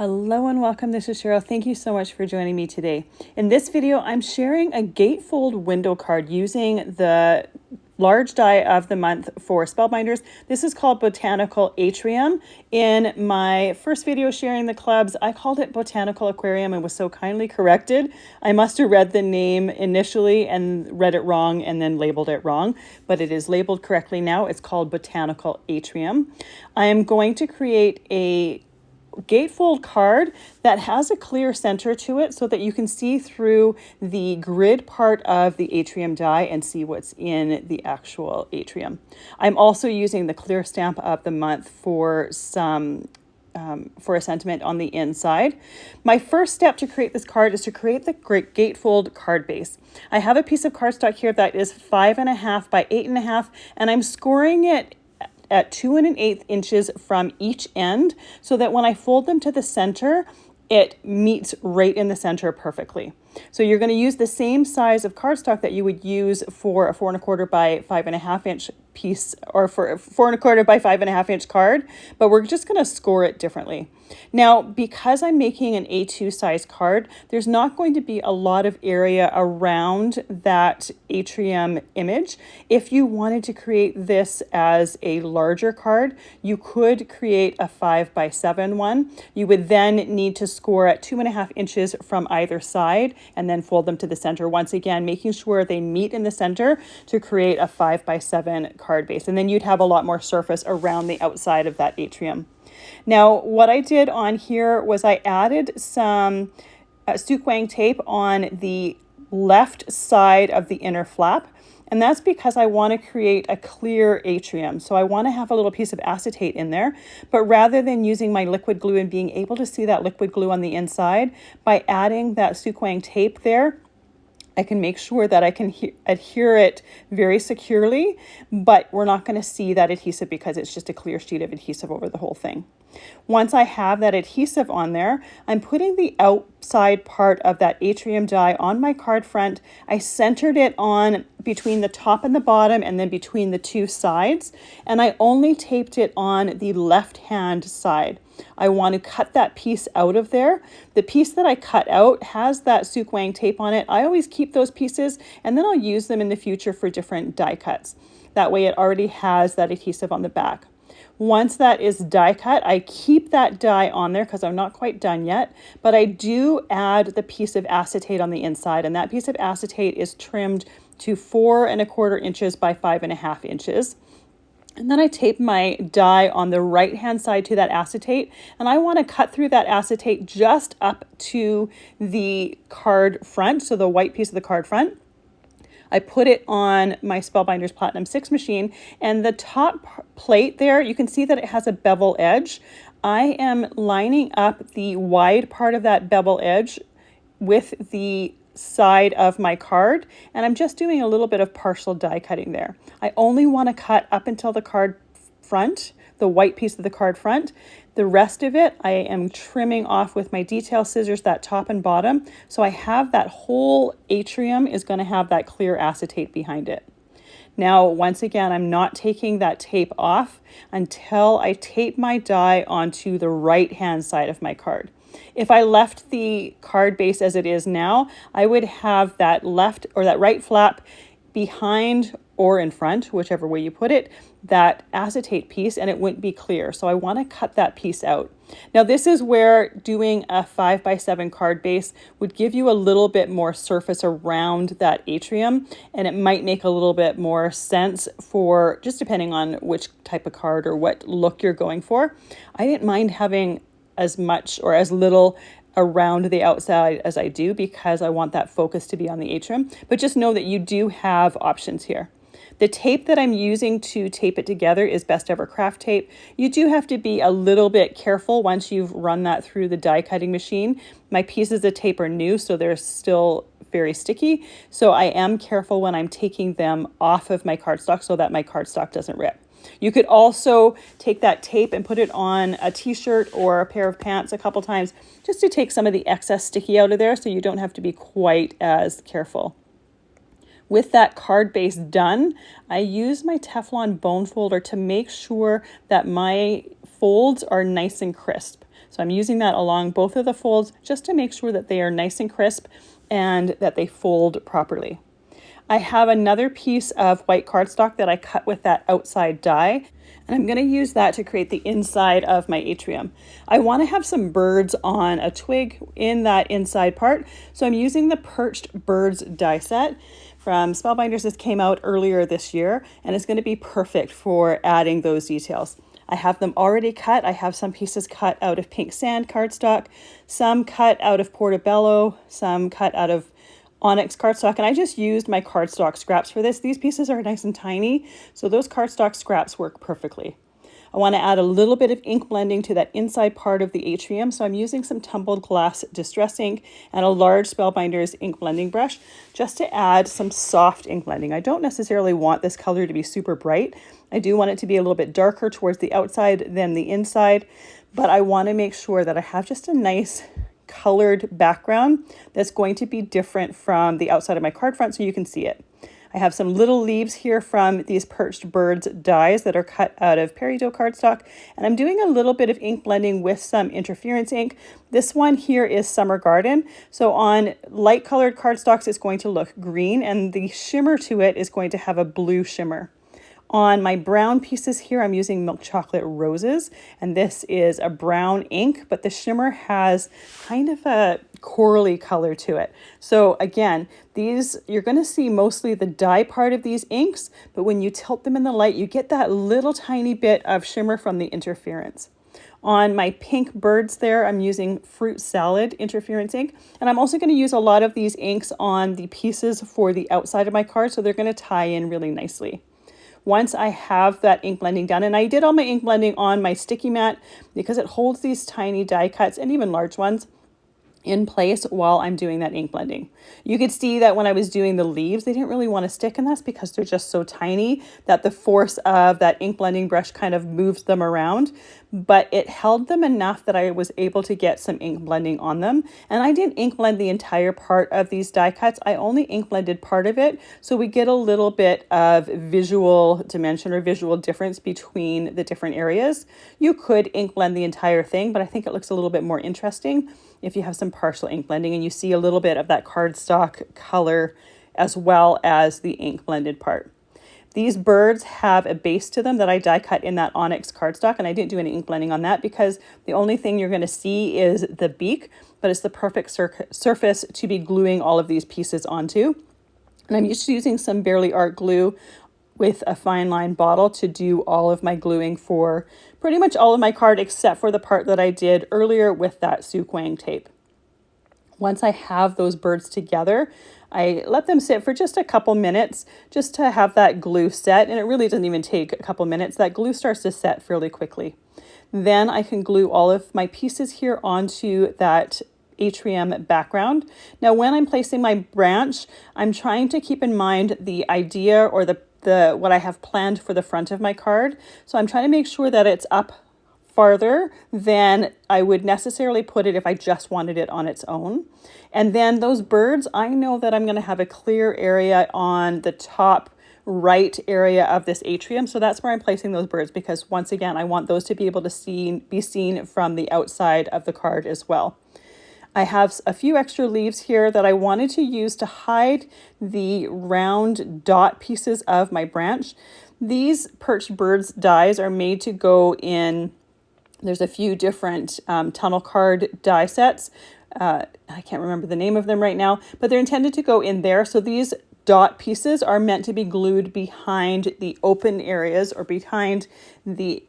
Hello and welcome. This is Cheryl. Thank you so much for joining me today. In this video, I'm sharing a Gatefold window card using the large die of the month for Spellbinders. This is called Botanical Atrium. In my first video sharing the clubs, I called it Botanical Aquarium and was so kindly corrected. I must have read the name initially and read it wrong and then labeled it wrong, but it is labeled correctly now. It's called Botanical Atrium. I am going to create a Gatefold card that has a clear center to it so that you can see through the grid part of the atrium die and see what's in the actual atrium. I'm also using the clear stamp of the month for some for a sentiment on the inside. My first step to create this card is to create the Gatefold card base. I have a piece of cardstock here that is 5.5 by 8.5, and I'm scoring it at 2 1/8 inches from each end so that when I fold them to the center, it meets right in the center perfectly. So you're going to use the same size of cardstock that you would use for a 4 1/4 by 5.5 inch piece, or for a 4 1/4 by 5.5 inch card, but we're just going to score it differently. Now, because I'm making an A2 size card, there's not going to be a lot of area around that atrium image. If you wanted to create this as a larger card, you could create a 5 by 7 one. You would then need to score at 2.5 inches from either side and then fold them to the center. Once again, making sure they meet in the center to create a 5 by 7 card base. And then you'd have a lot more surface around the outside of that atrium. Now, what I did on here was I added some Sookwang tape on the left side of the inner flap. And that's because I want to create a clear atrium. So I want to have a little piece of acetate in there. But rather than using my liquid glue and being able to see that liquid glue on the inside, by adding that Sookwang tape there, I can make sure that I can adhere it very securely, but we're not going to see that adhesive because it's just a clear sheet of adhesive over the whole thing. Once I have that adhesive on there, I'm putting the outside part of that atrium die on my card front. I centered it on between the top and the bottom and then between the two sides, and I only taped it on the left-hand side. I want to cut that piece out of there. The piece that I cut out has that Sookwang tape on it. I always keep those pieces and then I'll use them in the future for different die cuts. That way it already has that adhesive on the back. Once that is die cut, I keep that die on there because I'm not quite done yet, but I do add the piece of acetate on the inside, and that piece of acetate is trimmed to 4 1/4 inches by 5.5 inches. And then I tape my die on the right-hand side to that acetate, and I want to cut through that acetate just up to the card front, so the white piece of the card front. I put it on my Spellbinders Platinum 6 machine, and the top plate there, you can see that it has a bevel edge. I am lining up the wide part of that bevel edge with the side of my card, and I'm just doing a little bit of partial die cutting there. I only want to cut up until the card front, the white piece of the card front. The rest of it I am trimming off with my detail scissors, that top and bottom, so I have that whole atrium is going to have that clear acetate behind it. Now, once again, I'm not taking that tape off until I tape my die onto the right-hand side of my card. If I left the card base as it is now, I would have that left or that right flap behind or in front, whichever way you put it, that acetate piece, and it wouldn't be clear. So I want to cut that piece out. Now, this is where doing a 5 by 7 card base would give you a little bit more surface around that atrium, and it might make a little bit more sense for just depending on which type of card or what look you're going for. I didn't mind having as much or as little around the outside as I do because I want that focus to be on the atrium, but just know that you do have options here. The tape that I'm using to tape it together is Best Ever Craft tape. You do have to be a little bit careful once you've run that through the die cutting machine. My pieces of tape are new, so they're still very sticky. So I am careful when I'm taking them off of my cardstock so that my cardstock doesn't rip. You could also take that tape and put it on a t-shirt or a pair of pants a couple times just to take some of the excess sticky out of there so you don't have to be quite as careful. With that card base done, I use my Teflon bone folder to make sure that my folds are nice and crisp. So I'm using that along both of the folds just to make sure that they are nice and crisp and that they fold properly. I have another piece of white cardstock that I cut with that outside die, and I'm going to use that to create the inside of my atrium. I want to have some birds on a twig in that inside part, so I'm using the Perched birds die set from Spellbinders. This came out earlier this year, and it's going to be perfect for adding those details. I have them already cut. I have some pieces cut out of pink sand cardstock, some cut out of Portobello, some cut out of Onyx Cardstock, and I just used my cardstock scraps for this. These pieces are nice and tiny, so those cardstock scraps work perfectly. I want to add a little bit of ink blending to that inside part of the atrium, so I'm using some tumbled glass distress ink and a large Spellbinders ink blending brush just to add some soft ink blending. I don't necessarily want this color to be super bright. I do want it to be a little bit darker towards the outside than the inside, but I want to make sure that I have just a nice colored background that's going to be different from the outside of my card front so you can see it. I have some little leaves here from these Perched birds dies that are cut out of Peridot Cardstock, and I'm doing a little bit of ink blending with some interference ink. This one here is Summer Garden, so on light colored cardstocks it's going to look green, and the shimmer to it is going to have a blue shimmer. On my brown pieces here, I'm using Milk Chocolate Roses, and this is a brown ink, but the shimmer has kind of a corally color to it. So again, these, you're going to see mostly the dye part of these inks, but when you tilt them in the light, you get that little tiny bit of shimmer from the interference. On my pink birds there, I'm using Fruit Salad interference ink, and I'm also going to use a lot of these inks on the pieces for the outside of my card, so they're going to tie in really nicely. Once I have that ink blending done, and I did all my ink blending on my sticky mat because it holds these tiny die cuts and even large ones in place while I'm doing that ink blending. You could see that when I was doing the leaves, they didn't really want to stick, and that's because they're just so tiny that the force of that ink blending brush kind of moves them around, but it held them enough that I was able to get some ink blending on them. And I didn't ink blend the entire part of these die cuts. I only ink blended part of it, so we get a little bit of visual dimension or visual difference between the different areas. You could ink blend the entire thing, but I think it looks a little bit more interesting if you have some partial ink blending and you see a little bit of that cardstock color as well as the ink blended part. These birds have a base to them that I die cut in that Onyx Cardstock, and I didn't do any ink blending on that because the only thing you're going to see is the beak, but it's the perfect surface to be gluing all of these pieces onto. And I'm just using some Barely Art glue with a fine line bottle to do all of my gluing for pretty much all of my card except for the part that I did earlier with that Sookwang tape. Once I have those birds together, I let them sit for just a couple minutes just to have that glue set, and it really doesn't even take a couple minutes. That glue starts to set fairly quickly. Then I can glue all of my pieces here onto that atrium background. Now when I'm placing my branch, I'm trying to keep in mind the idea or the what I have planned for the front of my card. So I'm trying to make sure that it's up farther than I would necessarily put it if I just wanted it on its own. And then those birds, I know that I'm going to have a clear area on the top right area of this atrium. So that's where I'm placing those birds because once again, I want those to be able to be seen from the outside of the card as well. I have a few extra leaves here that I wanted to use to hide the round dot pieces of my branch. These Perched birds dies are made to go in, there's a few different tunnel card die sets. I can't remember the name of them right now, but they're intended to go in there. So these dot pieces are meant to be glued behind the open areas or behind the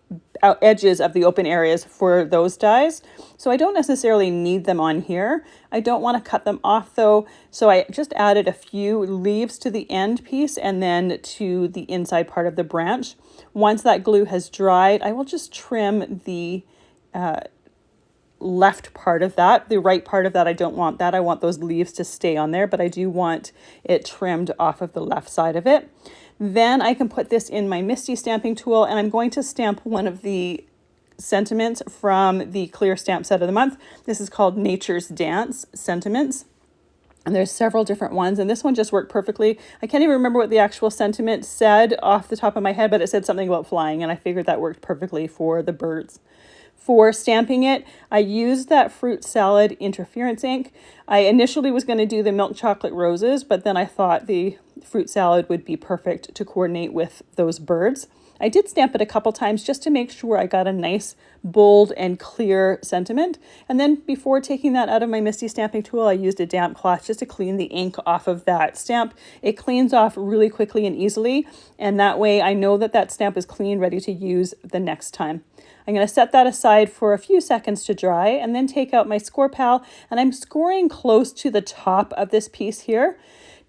edges of the open areas for those dies. So I don't necessarily need them on here. I don't want to cut them off though. So I just added a few leaves to the end piece and then to the inside part of the branch. Once that glue has dried, I will just trim the left part of that. The right part of that, I don't want that. I want those leaves to stay on there, but I do want it trimmed off of the left side of it. Then I can put this in my Misty stamping tool, and I'm going to stamp one of the sentiments from the clear stamp set of the month. This is called Nature's Dance Sentiments. And there's several different ones, and this one just worked perfectly. I can't even remember what the actual sentiment said off the top of my head, but it said something about flying, and I figured that worked perfectly for the birds. For stamping it, I used that fruit salad interference ink. I initially was going to do the milk chocolate roses, but then I thought the fruit salad would be perfect to coordinate with those birds. I did stamp it a couple times just to make sure I got a nice, bold and clear sentiment. And then before taking that out of my MISTI stamping tool, I used a damp cloth just to clean the ink off of that stamp. It cleans off really quickly and easily, and that way I know that that stamp is clean, ready to use the next time. I'm going to set that aside for a few seconds to dry and then take out my Scor-Pal, and I'm scoring close to the top of this piece here.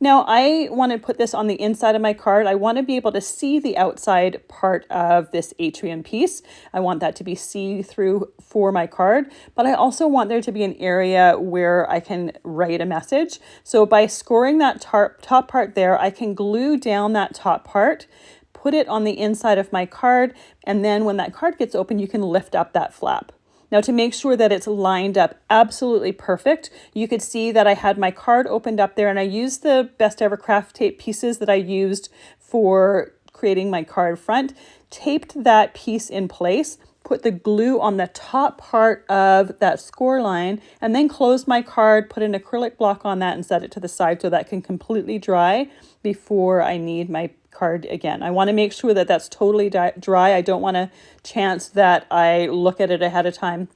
Now I want to put this on the inside of my card. I want to be able to see the outside part of this atrium piece. I want that to be see-through for my card, but I also want there to be an area where I can write a message. So by scoring that top part there, I can glue down that top part, put it on the inside of my card, and then when that card gets open, you can lift up that flap. Now to make sure that it's lined up absolutely perfect, you could see that I had my card opened up there, and I used the Best Ever Craft Tape pieces that I used for creating my card front, taped that piece in place, put the glue on the top part of that score line, and then closed my card, put an acrylic block on that and set it to the side so that can completely dry before I need my card again. I want to make sure that that's totally dry. I don't want a chance that I look at it ahead of time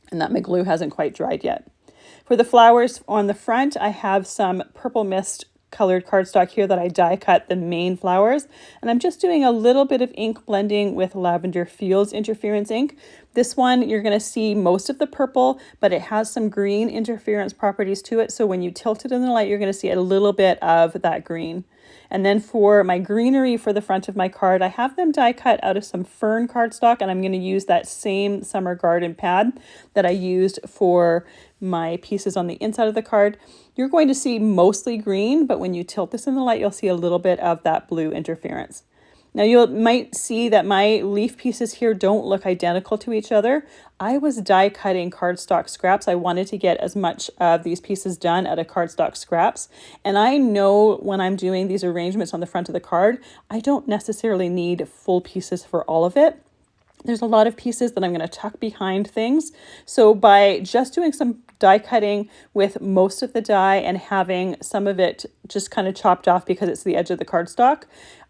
and that my glue hasn't quite dried yet. For the flowers on the front, I have some Purple Mist colored cardstock here that I die cut the main flowers, and I'm just doing a little bit of ink blending with Lavender Fields interference ink. This one you're going to see most of the purple, but it has some green interference properties to it, so when you tilt it in the light you're going to see a little bit of that green. And then for my greenery for the front of my card, I have them die cut out of some Fern Cardstock, and I'm going to use that same summer garden pad that I used for my pieces on the inside of the card. You're going to see mostly green, but when you tilt this in the light, you'll see a little bit of that blue interference. Now you might see that my leaf pieces here don't look identical to each other. I was die cutting cardstock scraps. I wanted to get as much of these pieces done out of cardstock scraps. And I know when I'm doing these arrangements on the front of the card, I don't necessarily need full pieces for all of it. There's a lot of pieces that I'm going to tuck behind things. So by just doing some die cutting with most of the die and having some of it just kind of chopped off because it's the edge of the cardstock,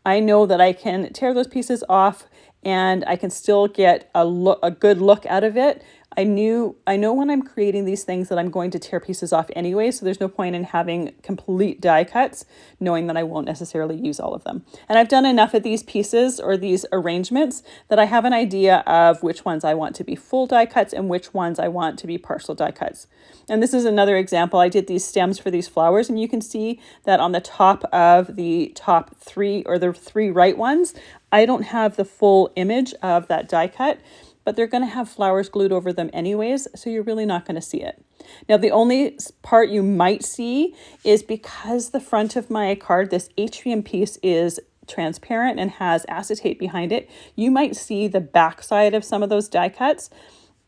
I know that I can tear those pieces off and I can still get a good look out of it. I know when I'm creating these things that I'm going to tear pieces off anyway, so there's no point in having complete die cuts, knowing that I won't necessarily use all of them. And I've done enough of these pieces or these arrangements that I have an idea of which ones I want to be full die cuts and which ones I want to be partial die cuts. And this is another example. I did these stems for these flowers, and you can see that on the top of the top three, or the three right ones, I don't have the full image of that die cut, but they're going to have flowers glued over them anyways, so you're really not going to see it. Now, the only part you might see is because the front of my card, this atrium piece, is transparent and has acetate behind it, you might see the back side of some of those die cuts.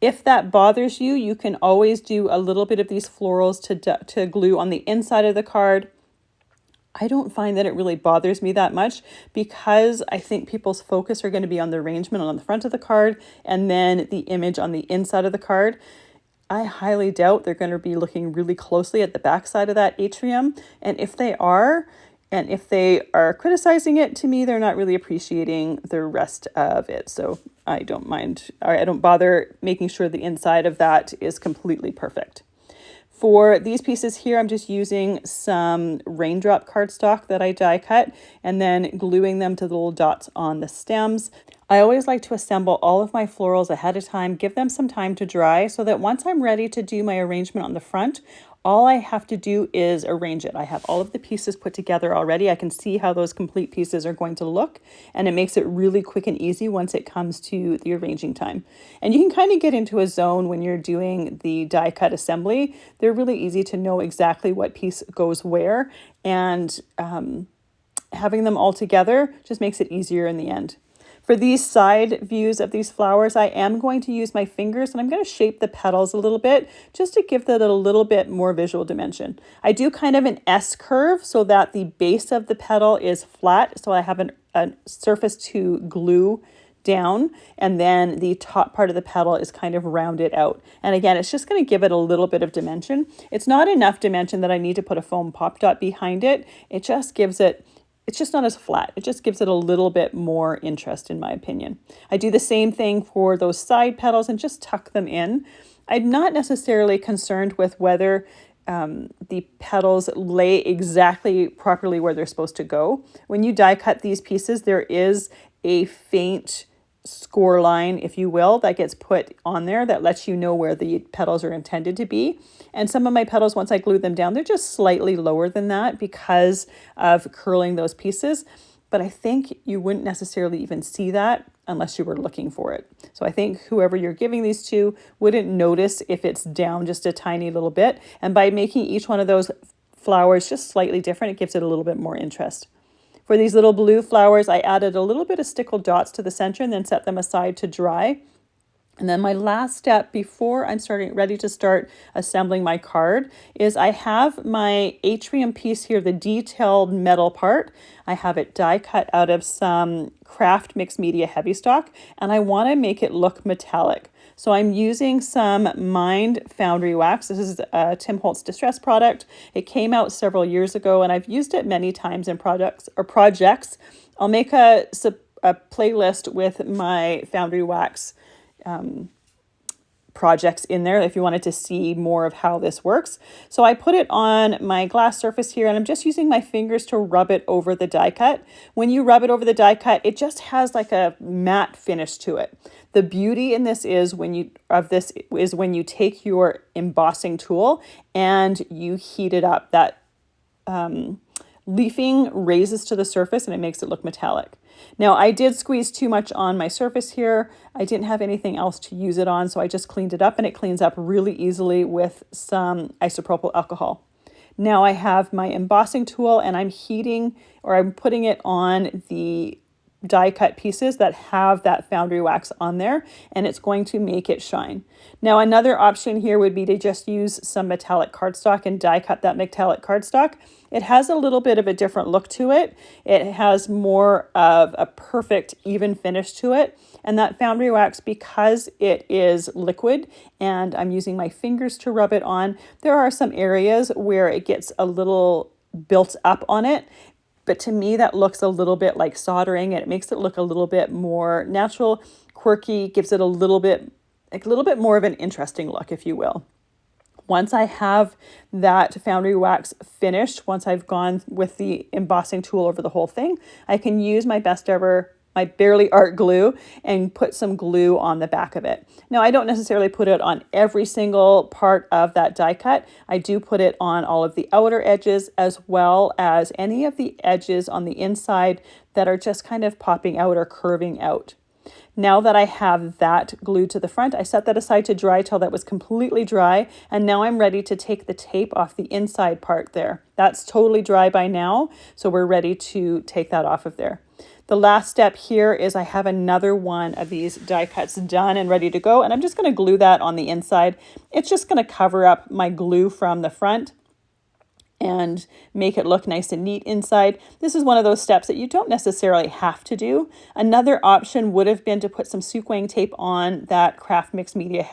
If that bothers you, you can always do a little bit of these florals to glue on the inside of the card. I don't find that it really bothers me that much because I think people's focus are going to be on the arrangement on the front of the card and then the image on the inside of the card. I highly doubt they're going to be looking really closely at the back side of that atrium. And if they are criticizing it, to me, they're not really appreciating the rest of it. So I don't mind, or I don't bother making sure the inside of that is completely perfect. For these pieces here, I'm just using some Raindrop Cardstock that I die cut and then gluing them to the little dots on the stems. I always like to assemble all of my florals ahead of time, give them some time to dry so that once I'm ready to do my arrangement on the front, all I have to do is arrange it. I have all of the pieces put together already. I can see how those complete pieces are going to look, and it makes it really quick and easy once it comes to the arranging time. And you can kind of get into a zone when you're doing the die cut assembly. They're really easy to know exactly what piece goes where, and having them all together just makes it easier in the end. For these side views of these flowers, I am going to use my fingers and I'm going to shape the petals a little bit just to give that a little bit more visual dimension. I do kind of an S curve so that the base of the petal is flat, so I have a surface to glue down, and then the top part of the petal is kind of rounded out. And again, it's just going to give it a little bit of dimension. It's not enough dimension that I need to put a foam pop dot behind it. It just gives it, it's just not as flat. It just gives it a little bit more interest, in my opinion. I do the same thing for those side petals and just tuck them in. I'm not necessarily concerned with whether the petals lay exactly properly where they're supposed to go. When you die cut these pieces, there is a faint score line, if you will, that gets put on there that lets you know where the petals are intended to be. And some of my petals, once I glue them down, they're just slightly lower than that because of curling those pieces. But I think you wouldn't necessarily even see that unless you were looking for it. So I think whoever you're giving these to wouldn't notice if it's down just a tiny little bit. And by making each one of those flowers just slightly different, it gives it a little bit more interest. For these little blue flowers, I added a little bit of stickled dots to the center and then set them aside to dry. And then my last step before I'm ready to start assembling my card is I have my atrium piece here, the detailed metal part. I have it die cut out of some craft mixed media heavy stock, and I want to make it look metallic. So I'm using some mined foundry wax. This is a Tim Holtz Distress product. It came out several years ago, and I've used it many times in projects. I'll make a playlist with my foundry wax projects in there if you wanted to see more of how this works. So I put it on my glass surface here, and I'm just using my fingers to rub it over the die cut. When you rub it over the die cut, it just has like a matte finish to it. The beauty in this is when you take your embossing tool and you heat it up. That leafing raises to the surface and it makes it look metallic. Now, I did squeeze too much on my surface here. I didn't have anything else to use it on, so I just cleaned it up, and it cleans up really easily with some isopropyl alcohol. Now I have my embossing tool, and I'm putting it on the die cut pieces that have that foundry wax on there, and it's going to make it shine. Now, another option here would be to just use some metallic cardstock and die cut that metallic cardstock. It has a little bit of a different look to it. It has more of a perfect even finish to it. And that foundry wax, because it is liquid and I'm using my fingers to rub it on, there are some areas where it gets a little built up on it. But to me, that looks a little bit like soldering, and it makes it look a little bit more natural, quirky, gives it a little bit more of an interesting look, if you will. Once I have that foundry wax finished, once I've gone with the embossing tool over the whole thing, I can use my my Barely Art glue and put some glue on the back of it. Now, I don't necessarily put it on every single part of that die cut. I do put it on all of the outer edges as well as any of the edges on the inside that are just kind of popping out or curving out. Now that I have that glued to the front, I set that aside to dry till that was completely dry. And now I'm ready to take the tape off the inside part there. That's totally dry by now, so we're ready to take that off of there. The last step here is I have another one of these die cuts done and ready to go, and I'm just going to glue that on the inside. It's just going to cover up my glue from the front and make it look nice and neat inside. This is one of those steps that you don't necessarily have to do. Another option would have been to put some Sookwang tape on that craft mixed media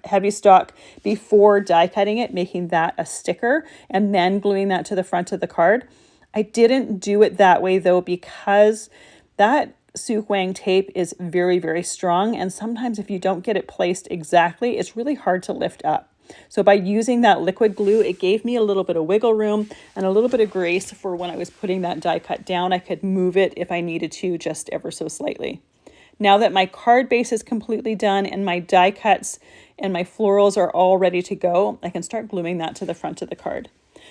heavy stock before die cutting it, making that a sticker, and then gluing that to the front of the card. I didn't do it that way though, because that Sookwang tape is very, very strong, and sometimes if you don't get it placed exactly, it's really hard to lift up. So by using that liquid glue, it gave me a little bit of wiggle room and a little bit of grace for when I was putting that die cut down. I could move it if I needed to, just ever so slightly. Now that my card base is completely done and my die cuts and my florals are all ready to go, I can start gluing that to the front of the card.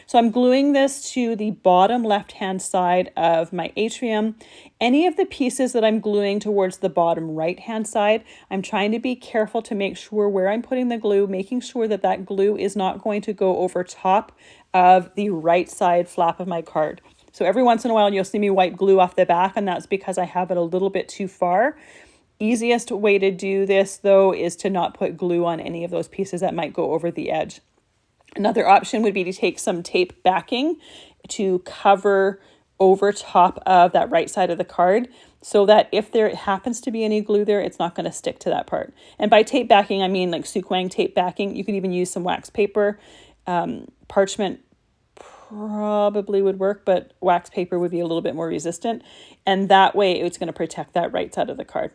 So I'm gluing this to the bottom left-hand side of my atrium. Any of the pieces that I'm gluing towards the bottom right-hand side, I'm trying to be careful to make sure where I'm putting the glue, making sure that that glue is not going to go over top of the right side flap of my card. So every once in a while, you'll see me wipe glue off the back, and that's because I have it a little bit too far. Easiest way to do this, though, is to not put glue on any of those pieces that might go over the edge. Another option would be to take some tape backing to cover over top of that right side of the card so that if there happens to be any glue there, it's not going to stick to that part. And by tape backing, I mean like Sookwang tape backing. You could even use some wax paper. Parchment probably would work, but wax paper would be a little bit more resistant. And that way it's going to protect that right side of the card.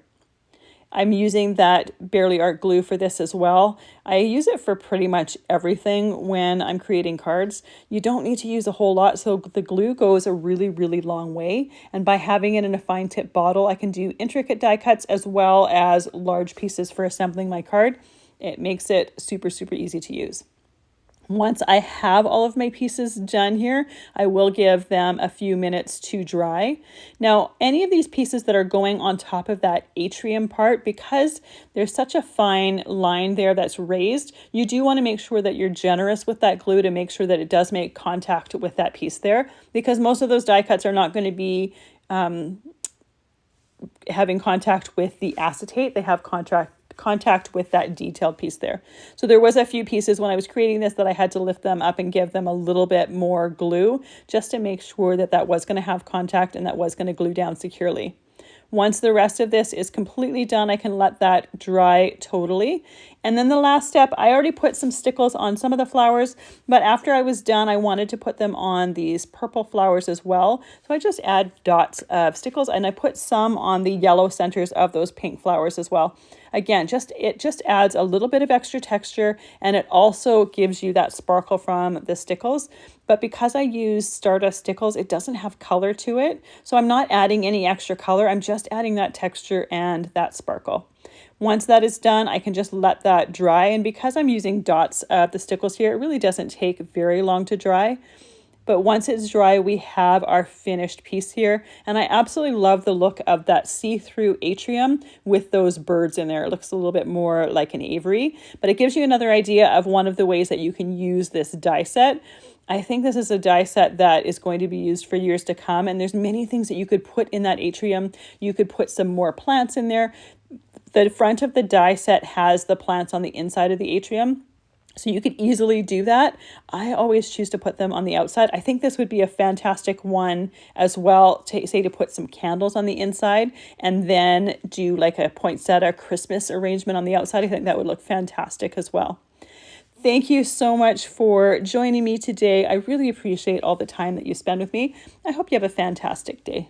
I'm using that Barely Art glue for this as well. I use it for pretty much everything when I'm creating cards. You don't need to use a whole lot, so the glue goes a really, really long way. And by having it in a fine tip bottle, I can do intricate die cuts as well as large pieces for assembling my card. It makes it super, super easy to use. Once I have all of my pieces done here, I will give them a few minutes to dry. Now, any of these pieces that are going on top of that atrium part, because there's such a fine line there that's raised, you do want to make sure that you're generous with that glue to make sure that it does make contact with that piece there, because most of those die cuts are not going to be having contact with the acetate. They have contact with that detailed piece there. So there was a few pieces when I was creating this that I had to lift them up and give them a little bit more glue just to make sure that that was going to have contact and that was going to glue down securely. Once the rest of this is completely done, I can let that dry totally. And then the last step, I already put some stickles on some of the flowers, but after I was done, I wanted to put them on these purple flowers as well. So I just add dots of stickles and I put some on the yellow centers of those pink flowers as well. Again, it just adds a little bit of extra texture, and it also gives you that sparkle from the stickles. But because I use Stardust stickles, it doesn't have color to it. So I'm not adding any extra color. I'm just adding that texture and that sparkle. Once that is done, I can just let that dry. And because I'm using dots of the stickles here, it really doesn't take very long to dry. But once it's dry, we have our finished piece here. And I absolutely love the look of that see-through atrium with those birds in there. It looks a little bit more like an aviary, but it gives you another idea of one of the ways that you can use this die set. I think this is a die set that is going to be used for years to come. And there's many things that you could put in that atrium. You could put some more plants in there. The front of the die set has the plants on the inside of the atrium, so you could easily do that. I always choose to put them on the outside. I think this would be a fantastic one as well, to put some candles on the inside and then do like a poinsettia Christmas arrangement on the outside. I think that would look fantastic as well. Thank you so much for joining me today. I really appreciate all the time that you spend with me. I hope you have a fantastic day.